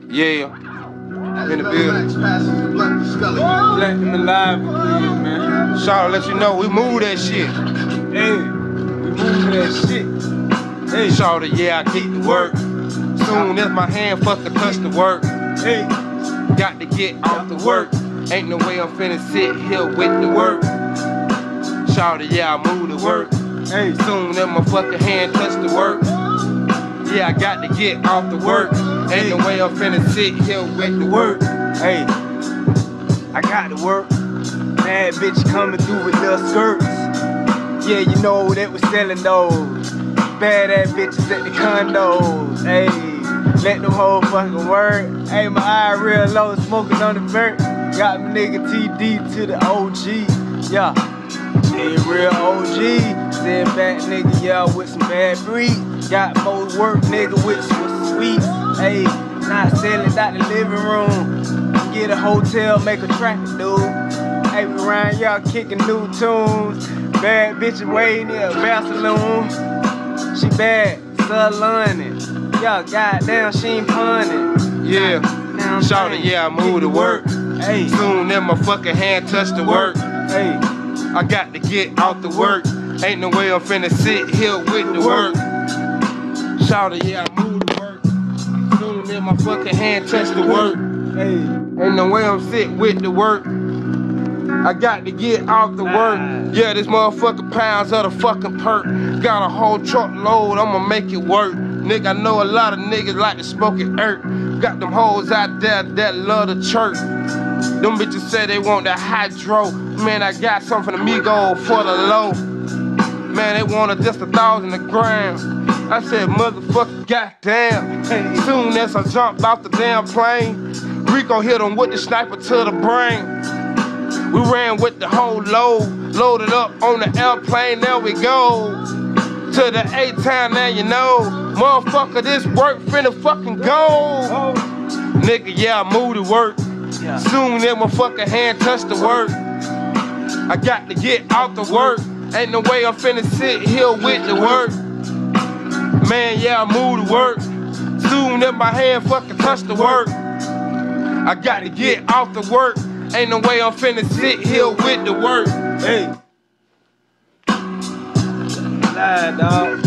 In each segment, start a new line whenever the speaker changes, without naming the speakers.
Yeah. In the building.
Platinum alive again, man.
Shout out, let you know we move that shit.
Hey, we move that shit. Hey,
Shout out, yeah, I get to work. Soon as my hand fucking touch the work.
hey,
Got to get off the work. Ain't no way I'm finna sit here with the work. Shout out, yeah, I move to work.
hey,
Soon as my fucking hand touch the work. Yeah, I got to get off the work. Ain't no way I'm finna sit here with the work.
hey. I got to work. Bad bitch coming through with little skirts. Yeah, you know that was selling those. Bad ass bitches at the condos. Hey, let them whole fucking work. Hey, my eye real low, smoking on the vert. Got my nigga TD to the OG. Yeah, hey, real OG. Said bad nigga, yeah, with some bad breed. Got more work, nigga, with some sweet. Hey, not selling out the living room. Get a hotel, make a traffic, dude. Hey, we around y'all kicking new tunes. Bad bitch waiting in a bath saloon. She bad, saloning. Y'all goddamn, she ain't punning.
Yeah. Shout out, yeah, I move to work.
Hey,
Soon as my fucking hand touch the work.
hey,
I got to get out the work. Ain't no way I'm finna sit here with the work. Shout out, yeah, I move to work. Soon as my fucking hand touch the work.
hey.
Ain't no way I'm sit with the work. I got to get off the work. Yeah, this motherfucking pounds of the fucking perk. Got a whole truckload, I'ma make it work. Nigga, I know a lot of niggas like to smoke it earth. Got them hoes out there that love the church. Them bitches say they want that hydro. Man, I got something for the Migo for the low. Man, they wanted just 1,000 a gram. I said, motherfucker, goddamn. Soon as I jumped off the damn plane, Rico hit him with the sniper to the brain. We ran with the whole load, loaded up on the airplane, there we go. To the A-town, now you know. Motherfucker, this work finna fucking go. Nigga, yeah, I move to work. Soon as my fucking hand touch the work. I got to get out the work. Ain't no way I'm finna sit here with the work. Man, yeah, I move to work. Soon as my hand fucking touch the work. I got to get off the work. Ain't no way I'm finna sit here with the work.
Hey. Lie, dog.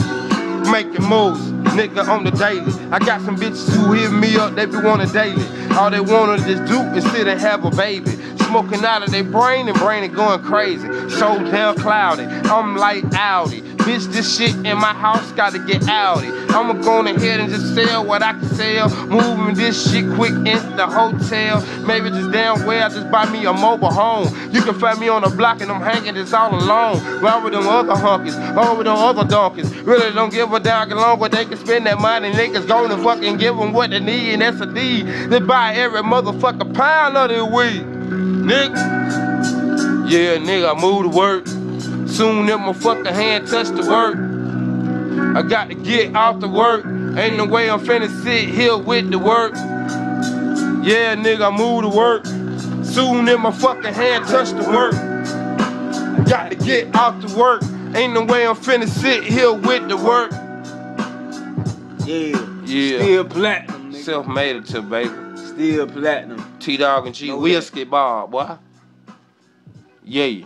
Making moves, nigga, on the daily. I got some bitches who hit me up, they be wanting daily. All they wanna just do is sit and have a baby. Smoking out of their brain and brain is going crazy. So damn cloudy, I'm like Audi. Bitch, this shit in my house gotta get outy. I'ma go ahead and just sell what I can sell. Moving this shit quick into the hotel. Maybe just damn well just buy me a mobile home. You can find me on the block and I'm hanging just all alone. Where with them other hunkies, over them other donkeys. Really don't give a damn long what they can spend that money. Niggas gonna fucking give them what they need, and that's a deed. They buy every motherfucking pound of their weed. Nigga, yeah, nigga, I move to work. Soon as my fucking hand touch the work. I got to get off the work. Ain't no way I'm finna sit here with the work. Yeah, nigga, I move to work. Soon as my fucking hand touch the work. I got to get off the work. Ain't no way I'm finna sit here with the work.
Yeah. Still platinum, nigga.
Self-made it to, baby.
Still platinum.
T-Dog and G
No
Whiskey Bar, boy. Yeah.